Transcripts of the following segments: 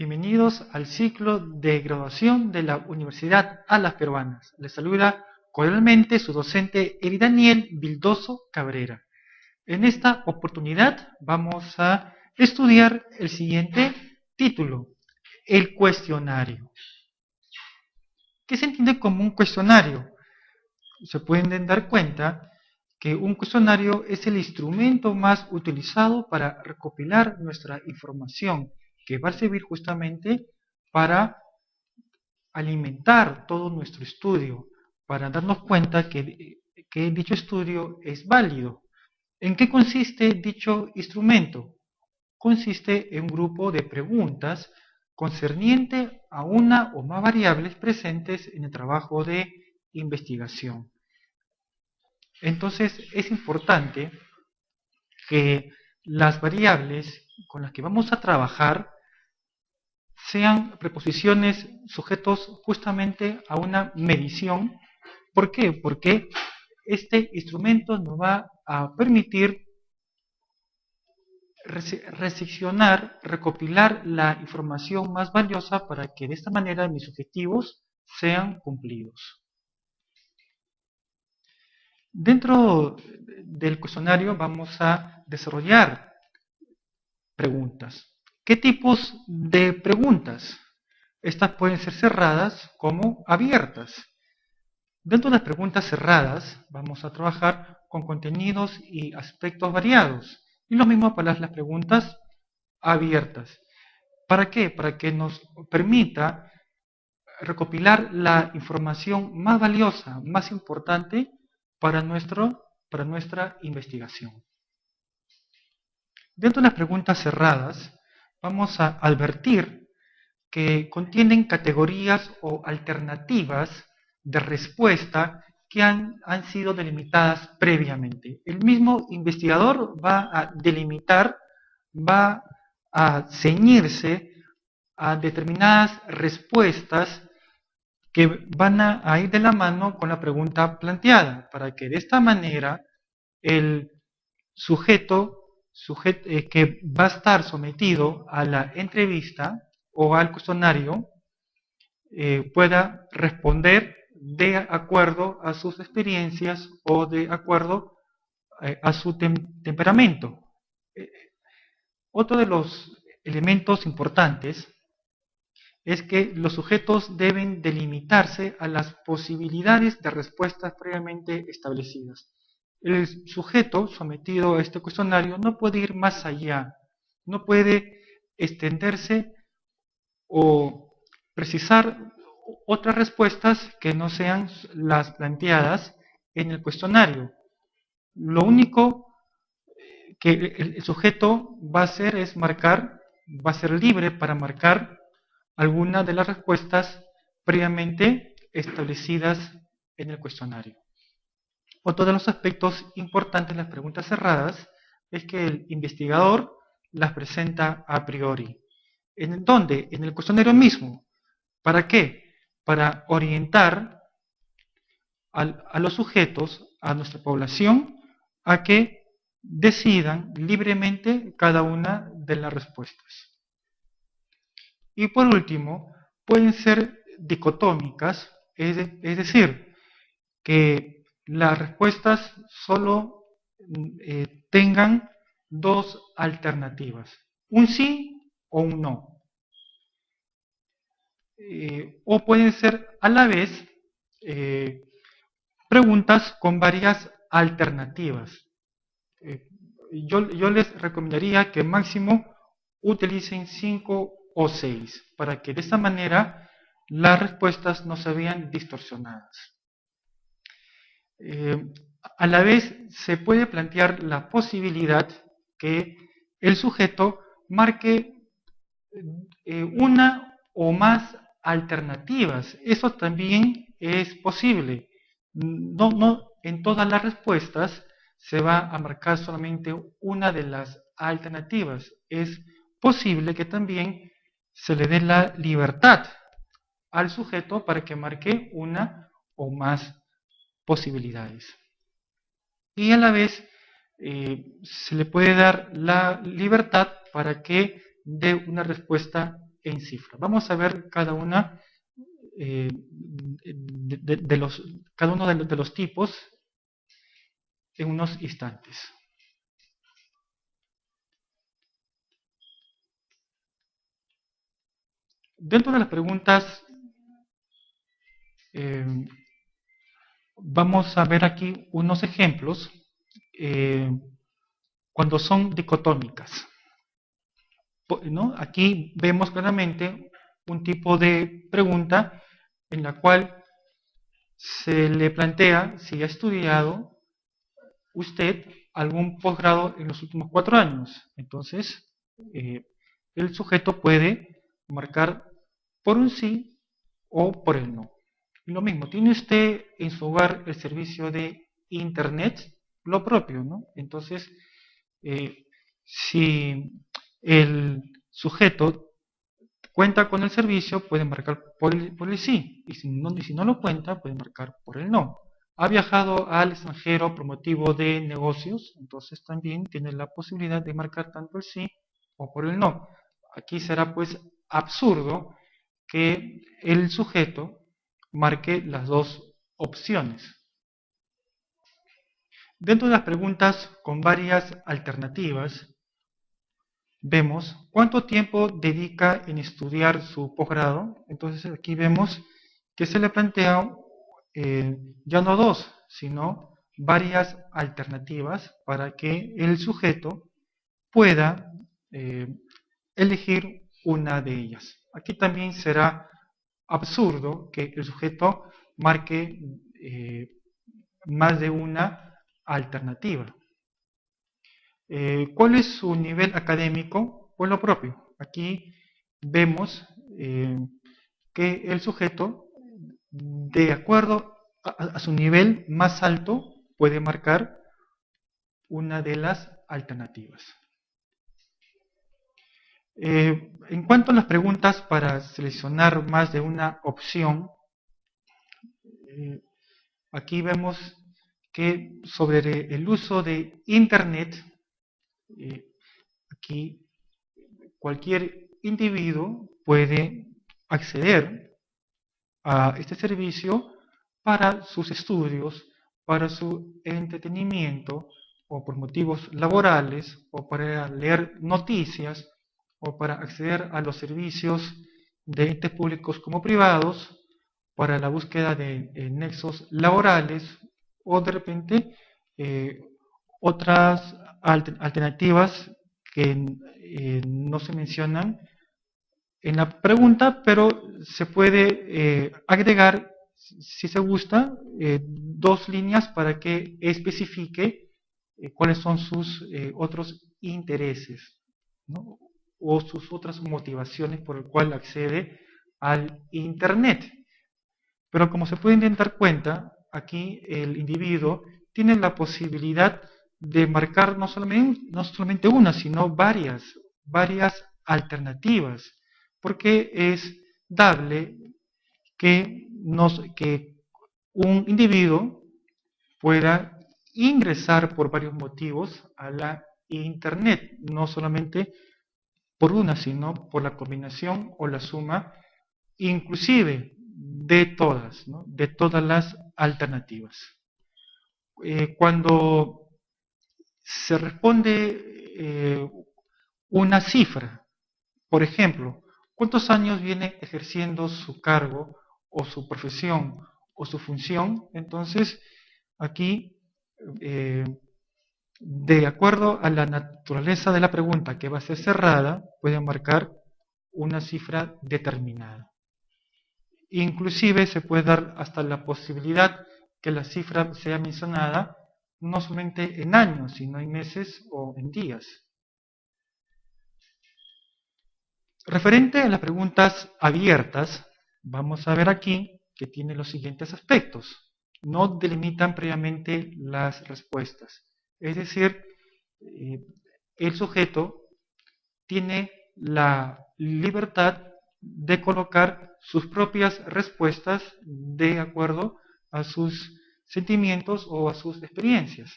Bienvenidos al ciclo de graduación de la Universidad Alas Peruanas. Les saluda cordialmente su docente Daniel Vildoso Cabrera. En esta oportunidad vamos a estudiar el siguiente título, el cuestionario. ¿Qué se entiende como un cuestionario? Se pueden dar cuenta que un cuestionario es el instrumento más utilizado para recopilar nuestra información, que va a servir justamente para alimentar todo nuestro estudio, para darnos cuenta que dicho estudio es válido. ¿En qué consiste dicho instrumento? Consiste en un grupo de preguntas concerniente a una o más variables presentes en el trabajo de investigación. Entonces es importante que las variables con las que vamos a trabajar sean preposiciones sujetos justamente a una medición. ¿Por qué? Porque este instrumento nos va a permitir reseccionar, recopilar la información más valiosa para que de esta manera mis objetivos sean cumplidos. Dentro del cuestionario vamos a desarrollar preguntas. ¿Qué tipos de preguntas? Estas pueden ser cerradas como abiertas. Dentro de las preguntas cerradas vamos a trabajar con contenidos y aspectos variados. Y lo mismo para las preguntas abiertas. ¿Para qué? Para que nos permita recopilar la información más valiosa, más importante para nuestra investigación. Dentro de las preguntas cerradas vamos a advertir que contienen categorías o alternativas de respuesta que han sido delimitadas previamente. El mismo investigador va a delimitar, va a ceñirse a determinadas respuestas que van a ir de la mano con la pregunta planteada, para que de esta manera el sujeto que va a estar sometido a la entrevista o al cuestionario pueda responder de acuerdo a sus experiencias o de acuerdo a su temperamento. Otro de los elementos importantes es que los sujetos deben delimitarse a las posibilidades de respuestas previamente establecidas. El sujeto sometido a este cuestionario no puede ir más allá, no puede extenderse o precisar otras respuestas que no sean las planteadas en el cuestionario. Lo único que el sujeto va a hacer es marcar, va a ser libre para marcar alguna de las respuestas previamente establecidas en el cuestionario. Otro de los aspectos importantes de las preguntas cerradas es que el investigador las presenta a priori. ¿En dónde? En el cuestionario mismo. ¿Para qué? Para orientar a los sujetos, a nuestra población, a que decidan libremente cada una de las respuestas. Y por último, pueden ser dicotómicas, es decir, que las respuestas solo tengan dos alternativas, un sí o un no. O pueden ser a la vez preguntas con varias alternativas. Yo les recomendaría que máximo utilicen 5 o 6 para que de esta manera las respuestas no se vean distorsionadas. A la vez se puede plantear la posibilidad que el sujeto marque una o más alternativas. Eso también es posible. No en todas las respuestas se va a marcar solamente una de las alternativas. Es posible que también se le dé la libertad al sujeto para que marque una o más posibilidades. Y a la vez se le puede dar la libertad para que dé una respuesta en cifra. Vamos a ver cada una cada uno de los tipos en unos instantes. Dentro de las preguntas, vamos a ver aquí unos ejemplos cuando son dicotómicas, ¿no? Aquí vemos claramente un tipo de pregunta en la cual se le plantea si ha estudiado usted algún posgrado en los últimos 4 años. Entonces, el sujeto puede marcar por un sí o por el no. Lo mismo, ¿tiene usted en su hogar el servicio de Internet? Lo propio, ¿no? Entonces, si el sujeto cuenta con el servicio, puede marcar por el sí, y si no lo cuenta, puede marcar por el no. Ha viajado al extranjero por motivo de negocios, entonces también tiene la posibilidad de marcar tanto el sí o por el no. Aquí será pues absurdo que el sujeto marque las dos opciones. Dentro de las preguntas con varias alternativas, vemos cuánto tiempo dedica en estudiar su posgrado. Entonces aquí vemos que se le plantea ya no dos, sino varias alternativas para que el sujeto pueda elegir una de ellas. Aquí también será absurdo que el sujeto marque más de una alternativa. ¿Cuál es su nivel académico? Pues lo propio. Aquí vemos que el sujeto, de acuerdo a su nivel más alto, puede marcar una de las alternativas. En cuanto a las preguntas para seleccionar más de una opción, aquí vemos que sobre el uso de Internet, aquí cualquier individuo puede acceder a este servicio para sus estudios, para su entretenimiento, o por motivos laborales, o para leer noticias, o para acceder a los servicios de entes públicos como privados, para la búsqueda de nexos laborales, o de repente otras alternativas que no se mencionan en la pregunta, pero se puede agregar, si se gusta, dos líneas para que especifique cuáles son sus otros intereses, ¿no? O sus otras motivaciones por el cual accede al Internet. Pero como se pueden dar cuenta, aquí el individuo tiene la posibilidad de marcar no solamente una, sino varias alternativas, porque es dable que un individuo pueda ingresar por varios motivos a la Internet, no solamente por una, sino por la combinación o la suma, inclusive de todas, ¿no? De todas las alternativas. Cuando se responde una cifra, por ejemplo, ¿cuántos años viene ejerciendo su cargo o su profesión o su función? Entonces, aquí, de acuerdo a la naturaleza de la pregunta que va a ser cerrada, puede marcar una cifra determinada. Inclusive se puede dar hasta la posibilidad que la cifra sea mencionada no solamente en años, sino en meses o en días. Referente a las preguntas abiertas, vamos a ver aquí que tiene los siguientes aspectos. No delimitan previamente las respuestas. Es decir, el sujeto tiene la libertad de colocar sus propias respuestas de acuerdo a sus sentimientos o a sus experiencias.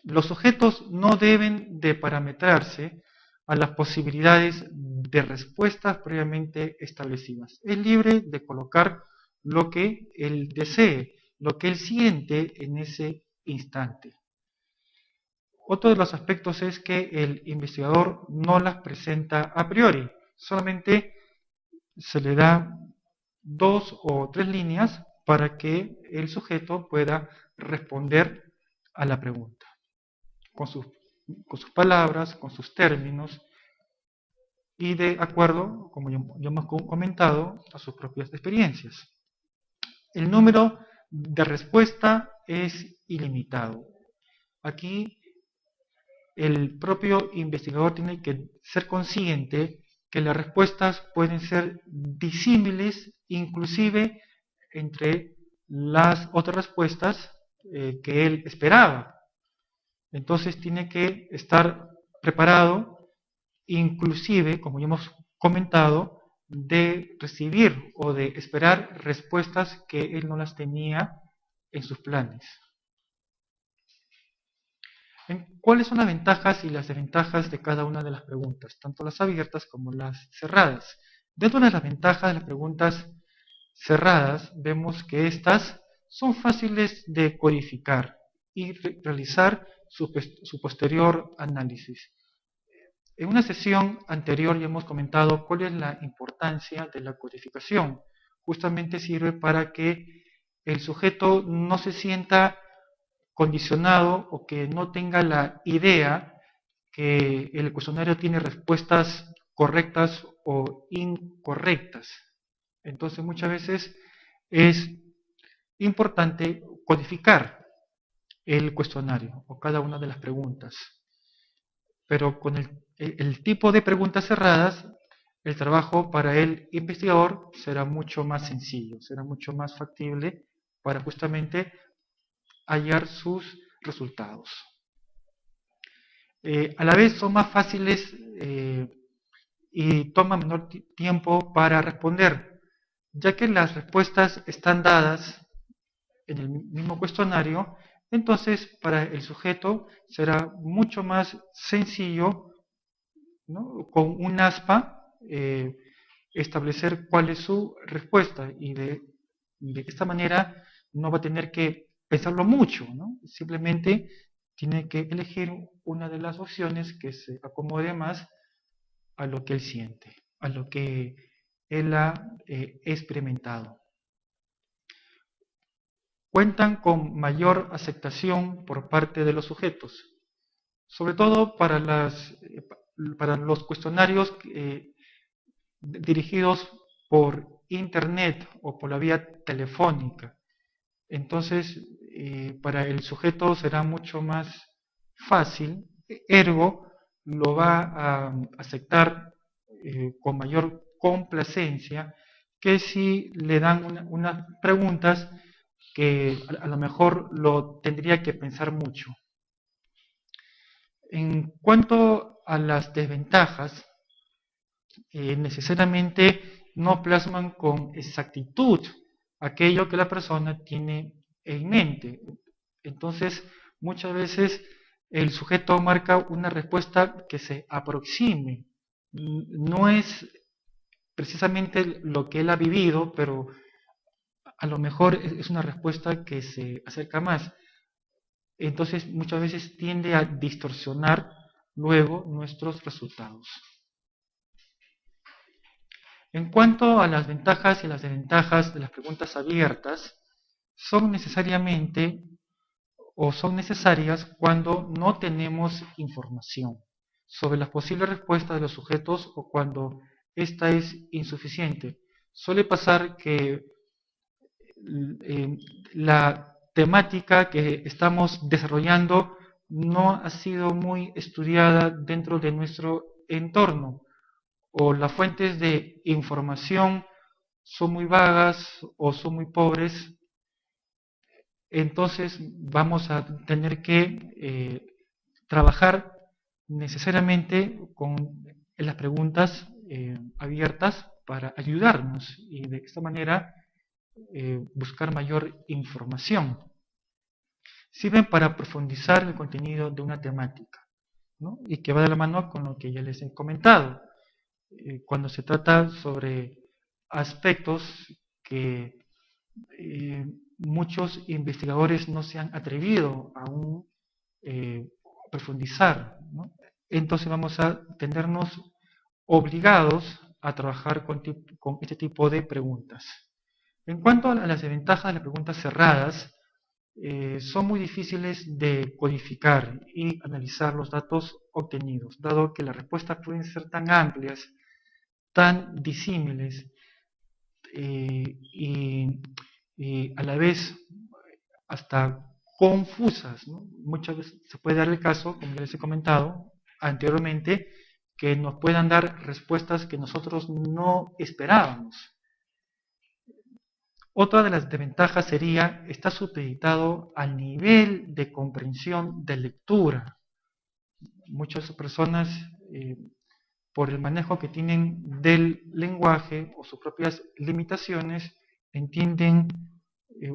Los sujetos no deben de parametrarse a las posibilidades de respuestas previamente establecidas. Es libre de colocar lo que él desee, lo que él siente en ese instante. Otro de los aspectos es que el investigador no las presenta a priori, solamente se le da 2 o 3 líneas para que el sujeto pueda responder a la pregunta, con sus, con sus palabras, con sus términos, y de acuerdo, como ya hemos comentado, a sus propias experiencias. El número de respuesta es ilimitado. Aquí el propio investigador tiene que ser consciente que las respuestas pueden ser disímiles, inclusive entre las otras respuestas que él esperaba. Entonces tiene que estar preparado, inclusive, como ya hemos comentado, de recibir o de esperar respuestas que él no las tenía en sus planes. ¿Cuáles son las ventajas y las desventajas de cada una de las preguntas, tanto las abiertas como las cerradas? Dentro de las ventajas de las preguntas cerradas, vemos que estas son fáciles de codificar y realizar su posterior análisis. En una sesión anterior ya hemos comentado cuál es la importancia de la codificación. Justamente sirve para que el sujeto no se sienta condicionado o que no tenga la idea que el cuestionario tiene respuestas correctas o incorrectas. Entonces muchas veces es importante codificar el cuestionario o cada una de las preguntas. Pero con el tipo de preguntas cerradas, el trabajo para el investigador será mucho más sencillo, será mucho más factible para justamente hallar sus resultados. A la vez son más fáciles y toman menor tiempo para responder, ya que las respuestas están dadas en el mismo cuestionario. Entonces para el sujeto será mucho más sencillo, ¿no?, con un aspa establecer cuál es su respuesta, y de esta manera no va a tener que pensarlo mucho, ¿no? Simplemente tiene que elegir una de las opciones que se acomode más a lo que él siente, a lo que él ha experimentado. Cuentan con mayor aceptación por parte de los sujetos, sobre todo para los cuestionarios dirigidos por internet o por la vía telefónica. Entonces, para el sujeto será mucho más fácil, ergo lo va a aceptar con mayor complacencia que si le dan unas preguntas que a lo mejor lo tendría que pensar mucho. En cuanto a las desventajas, necesariamente no plasman con exactitud aquello que la persona tiene en mente. Entonces, muchas veces el sujeto marca una respuesta que se aproxime. No es precisamente lo que él ha vivido, pero a lo mejor es una respuesta que se acerca más. Entonces, muchas veces tiende a distorsionar luego nuestros resultados. En cuanto a las ventajas y las desventajas de las preguntas abiertas, son necesariamente o son necesarias cuando no tenemos información sobre las posibles respuestas de los sujetos o cuando esta es insuficiente. Suele pasar que la temática que estamos desarrollando no ha sido muy estudiada dentro de nuestro entorno, o las fuentes de información son muy vagas o son muy pobres. Entonces vamos a tener que trabajar necesariamente con las preguntas abiertas para ayudarnos y de esta manera buscar mayor información. Sirven para profundizar el contenido de una temática. ¿no? Y que va de la mano con lo que ya les he comentado. Cuando se trata sobre aspectos que muchos investigadores no se han atrevido aún profundizar, ¿no? Entonces vamos a tenernos obligados a trabajar con este tipo de preguntas. En cuanto a las desventajas de las preguntas cerradas, son muy difíciles de codificar y analizar los datos obtenidos, dado que las respuestas pueden ser tan amplias, tan disímiles y a la vez hasta confusas, ¿no? Muchas veces se puede dar el caso, como ya les he comentado anteriormente, que nos puedan dar respuestas que nosotros no esperábamos. Otra de las desventajas sería estar supeditado al nivel de comprensión de lectura. Muchas personas, por el manejo que tienen del lenguaje o sus propias limitaciones, entienden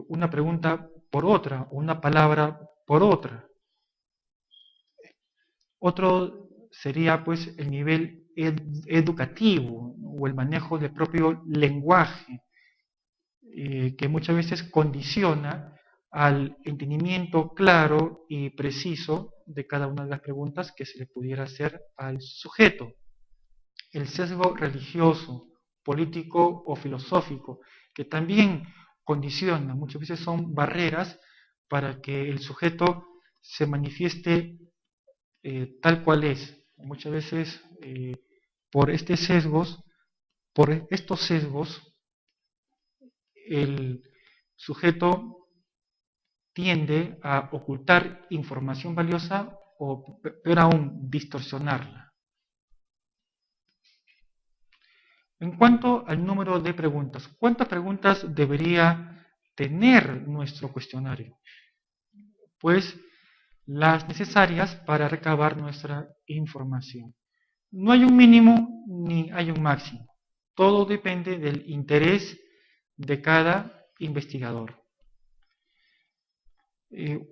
una pregunta por otra o una palabra por otra. Otro sería pues el nivel educativo, ¿no? O el manejo del propio lenguaje, que muchas veces condiciona al entendimiento claro y preciso de cada una de las preguntas que se le pudiera hacer al sujeto. El sesgo religioso, político o filosófico, que también condiciona, muchas veces son barreras para que el sujeto se manifieste tal cual es. Muchas veces por por estos sesgos, el sujeto tiende a ocultar información valiosa o, peor aún, distorsionarla. En cuanto al número de preguntas, ¿cuántas preguntas debería tener nuestro cuestionario? Pues las necesarias para recabar nuestra información. No hay un mínimo ni hay un máximo. Todo depende del interés de cada investigador.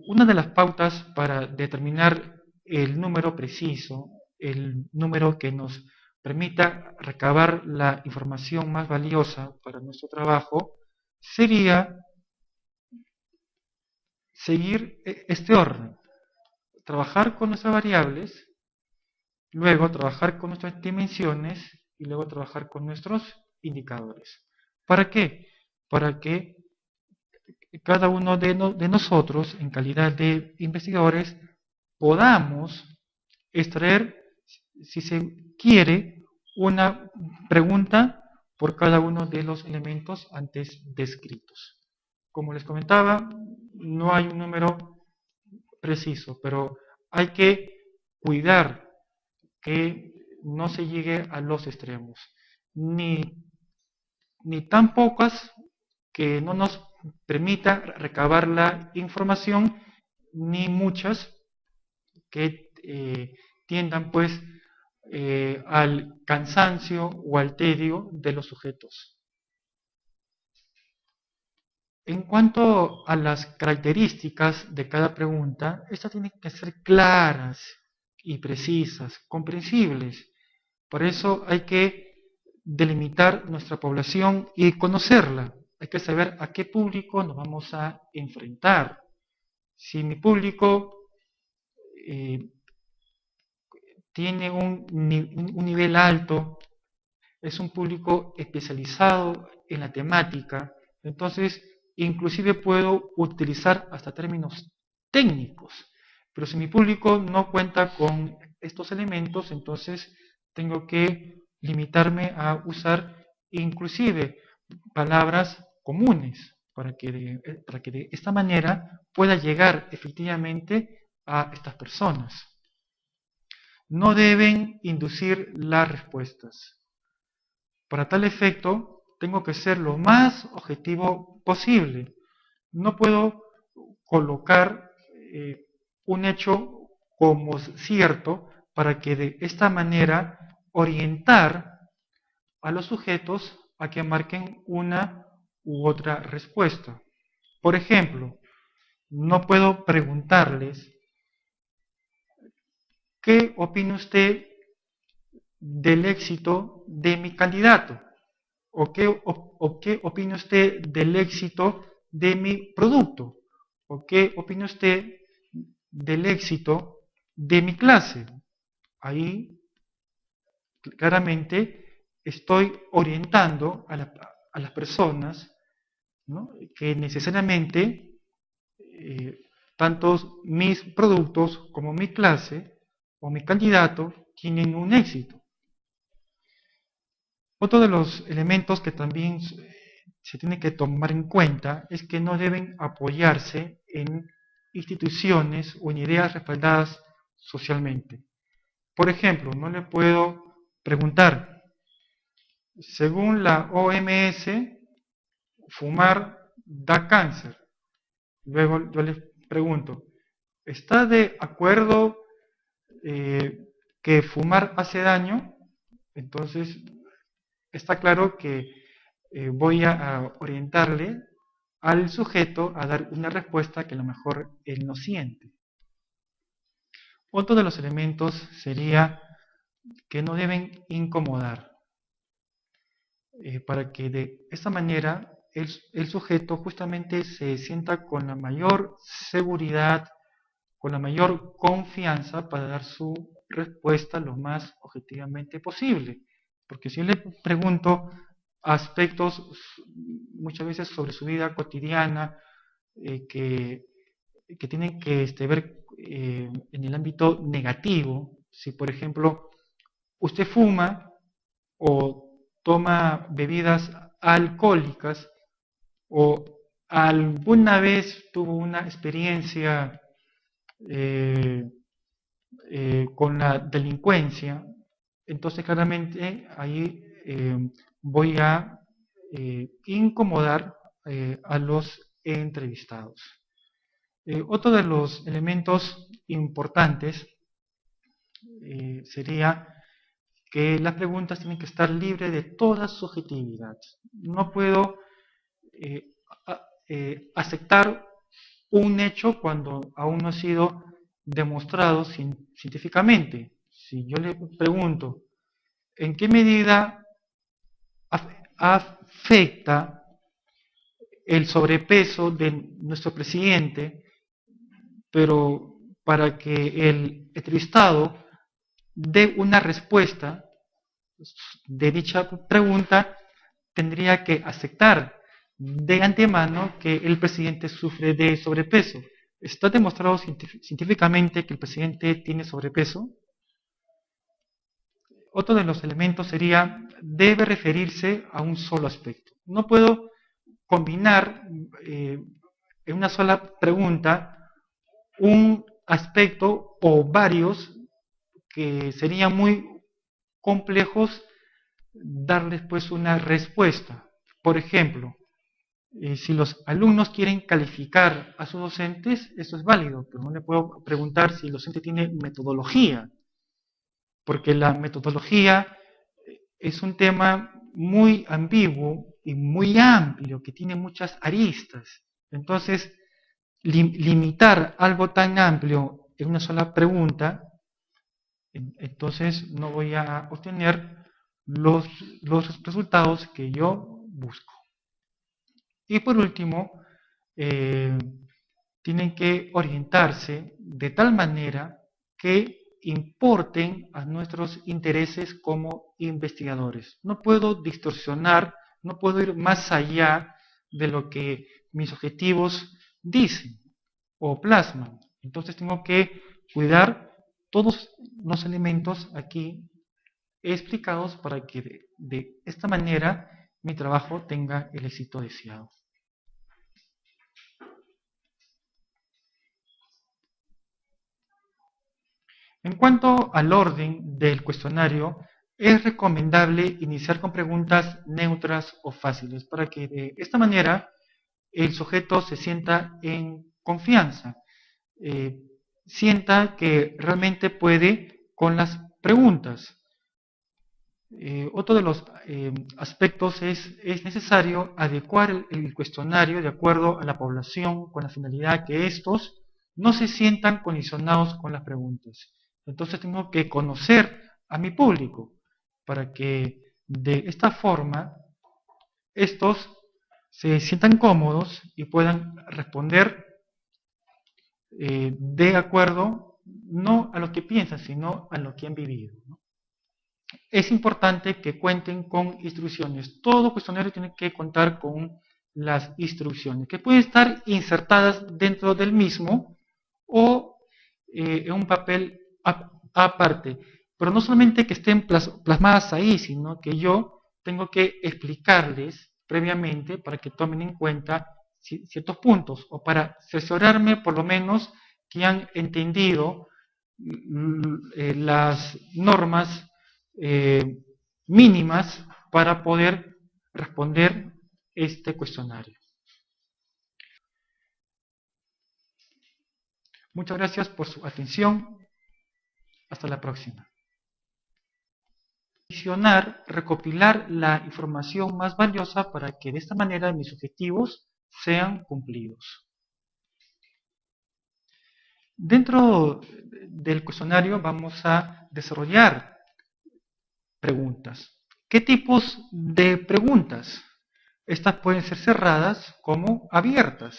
Una de las pautas para determinar el número preciso, el número que nos permita recabar la información más valiosa para nuestro trabajo, sería seguir este orden. Trabajar con nuestras variables, luego trabajar con nuestras dimensiones y luego trabajar con nuestros indicadores. ¿Para qué? Para que cada uno de nosotros, en calidad de investigadores, podamos extraer, si se quiere, una pregunta por cada uno de los elementos antes descritos. Como les comentaba, no hay un número preciso, pero hay que cuidar que no se llegue a los extremos, ni tan pocas que no nos permita recabar la información, ni muchas que tiendan pues al cansancio o al tedio de los sujetos. En cuanto a las características de cada pregunta, estas tienen que ser claras y precisas, comprensibles. Por eso hay que delimitar nuestra población y conocerla. Hay que saber a qué público nos vamos a enfrentar. Si mi público tiene un nivel alto, es un público especializado en la temática, entonces inclusive puedo utilizar hasta términos técnicos. Pero si mi público no cuenta con estos elementos, entonces tengo que limitarme a usar inclusive palabras comunes para que de esta manera pueda llegar efectivamente a estas personas. No deben inducir las respuestas. Para tal efecto, tengo que ser lo más objetivo posible. No puedo colocar un hecho como cierto para que de esta manera orientar a los sujetos a que marquen una u otra respuesta. Por ejemplo, no puedo preguntarles ¿qué opina usted del éxito de mi candidato? ¿O qué opina usted del éxito de mi producto? ¿O qué opina usted del éxito de mi clase? Ahí claramente estoy orientando a las personas, ¿no?, que necesariamente tanto mis productos como mi clase o mi candidato tienen un éxito. Otro de los elementos que también se tiene que tomar en cuenta es que no deben apoyarse en instituciones o en ideas respaldadas socialmente. Por ejemplo, no le puedo preguntar, según la OMS, fumar da cáncer. Luego yo les pregunto, ¿está de acuerdo que fumar hace daño? Entonces, está claro que voy a orientarle al sujeto a dar una respuesta que a lo mejor él no siente. Otro de los elementos sería que no deben incomodar, para que de esta manera el sujeto justamente se sienta con la mayor seguridad, con la mayor confianza para dar su respuesta lo más objetivamente posible. Porque si yo le pregunto aspectos muchas veces sobre su vida cotidiana, que tienen que ver en el ámbito negativo, si por ejemplo usted fuma o toma bebidas alcohólicas o alguna vez tuvo una experiencia con la delincuencia, entonces claramente ahí voy a incomodar a los entrevistados. Otro de los elementos importantes sería que las preguntas tienen que estar libres de toda subjetividad. No puedo aceptar un hecho cuando aún no ha sido demostrado científicamente. Si yo le pregunto, ¿en qué medida afecta el sobrepeso de nuestro presidente? Pero para que el entrevistado dé una respuesta de dicha pregunta, tendría que aceptar de antemano que el presidente sufre de sobrepeso. ¿Está demostrado científicamente que el presidente tiene sobrepeso? Otro de los elementos sería, debe referirse a un solo aspecto. No puedo combinar en una sola pregunta un aspecto o varios que serían muy complejos darles pues una respuesta. Por ejemplo, si los alumnos quieren calificar a sus docentes, eso es válido, pero no le puedo preguntar si el docente tiene metodología, porque la metodología es un tema muy ambiguo y muy amplio, que tiene muchas aristas. Entonces, limitar algo tan amplio en una sola pregunta, entonces no voy a obtener los resultados que yo busco. Y por último, tienen que orientarse de tal manera que importen a nuestros intereses como investigadores. No puedo distorsionar, no puedo ir más allá de lo que mis objetivos dicen o plasman. Entonces tengo que cuidar todos los elementos aquí explicados para que de esta manera mi trabajo tenga el éxito deseado. En cuanto al orden del cuestionario, es recomendable iniciar con preguntas neutras o fáciles para que de esta manera el sujeto se sienta en confianza, sienta que realmente puede con las preguntas. Otro de los aspectos es necesario adecuar el cuestionario de acuerdo a la población con la finalidad que estos no se sientan condicionados con las preguntas. Entonces tengo que conocer a mi público para que de esta forma estos se sientan cómodos y puedan responder de acuerdo no a lo que piensan, sino a lo que han vivido, ¿no? Es importante que cuenten con instrucciones. Todo cuestionario tiene que contar con las instrucciones, que pueden estar insertadas dentro del mismo o en un papel aparte. Pero no solamente que estén plasmadas ahí, sino que yo tengo que explicarles previamente para que tomen en cuenta ciertos puntos o para asesorarme por lo menos que han entendido las normas eh, mínimas para poder responder este cuestionario. Muchas gracias por su atención. Hasta la próxima. Recopilar la información más valiosa para que de esta manera mis objetivos sean cumplidos. Dentro del cuestionario vamos a desarrollar preguntas. ¿Qué tipos de preguntas? Estas pueden ser cerradas como abiertas.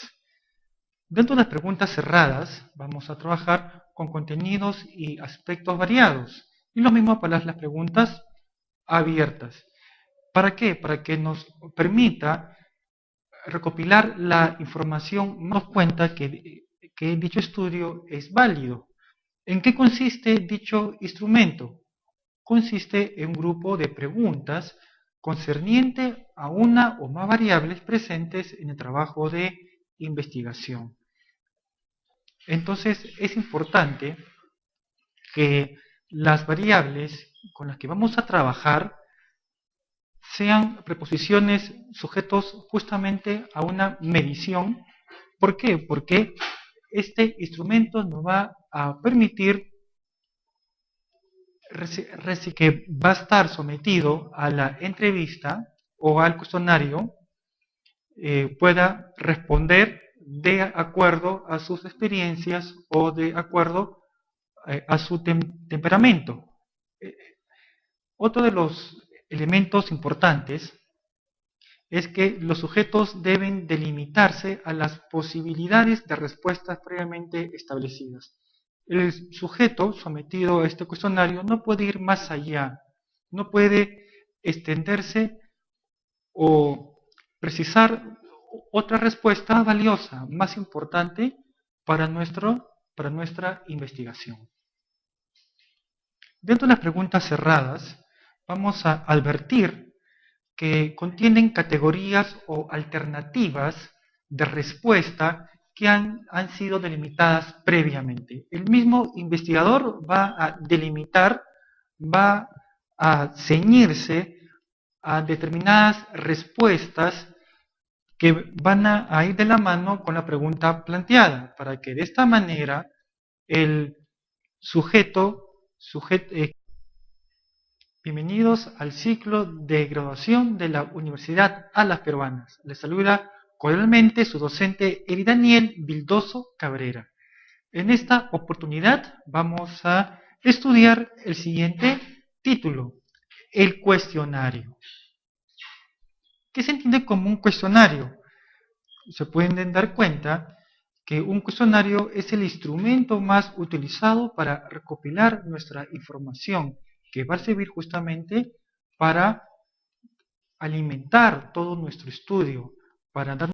Dentro de las preguntas cerradas vamos a trabajar con contenidos y aspectos variados. Y lo mismo para las preguntas abiertas. ¿Para qué? Para que nos permita recopilar la información, nos cuenta que dicho estudio es válido. ¿En qué consiste dicho instrumento? Consiste en un grupo de preguntas concerniente a una o más variables presentes en el trabajo de investigación. Entonces es importante que las variables con las que vamos a trabajar sean preposiciones sujetos justamente a una medición. ¿Por qué? Porque este instrumento nos va a permitir que va a estar sometido a la entrevista o al cuestionario, pueda responder de acuerdo a sus experiencias o de acuerdo a su temperamento. Otro de los elementos importantes es que los sujetos deben delimitarse a las posibilidades de respuestas previamente establecidas. El sujeto sometido a este cuestionario no puede ir más allá, no puede extenderse o precisar otra respuesta valiosa, más importante para nuestra investigación. Dentro de las preguntas cerradas, vamos a advertir que contienen categorías o alternativas de respuesta que han sido delimitadas previamente. El mismo investigador va a delimitar, va a ceñirse a determinadas respuestas que van a ir de la mano con la pregunta planteada, para que de esta manera el bienvenidos al ciclo de graduación de la Universidad Alas Peruanas. Les saluda cordialmente su docente Eri Daniel Vildoso Cabrera. En esta oportunidad vamos a estudiar el siguiente título, el cuestionario. ¿Qué se entiende como un cuestionario? Se pueden dar cuenta que un cuestionario es el instrumento más utilizado para recopilar nuestra información, que va a servir justamente para alimentar todo nuestro estudio, para dar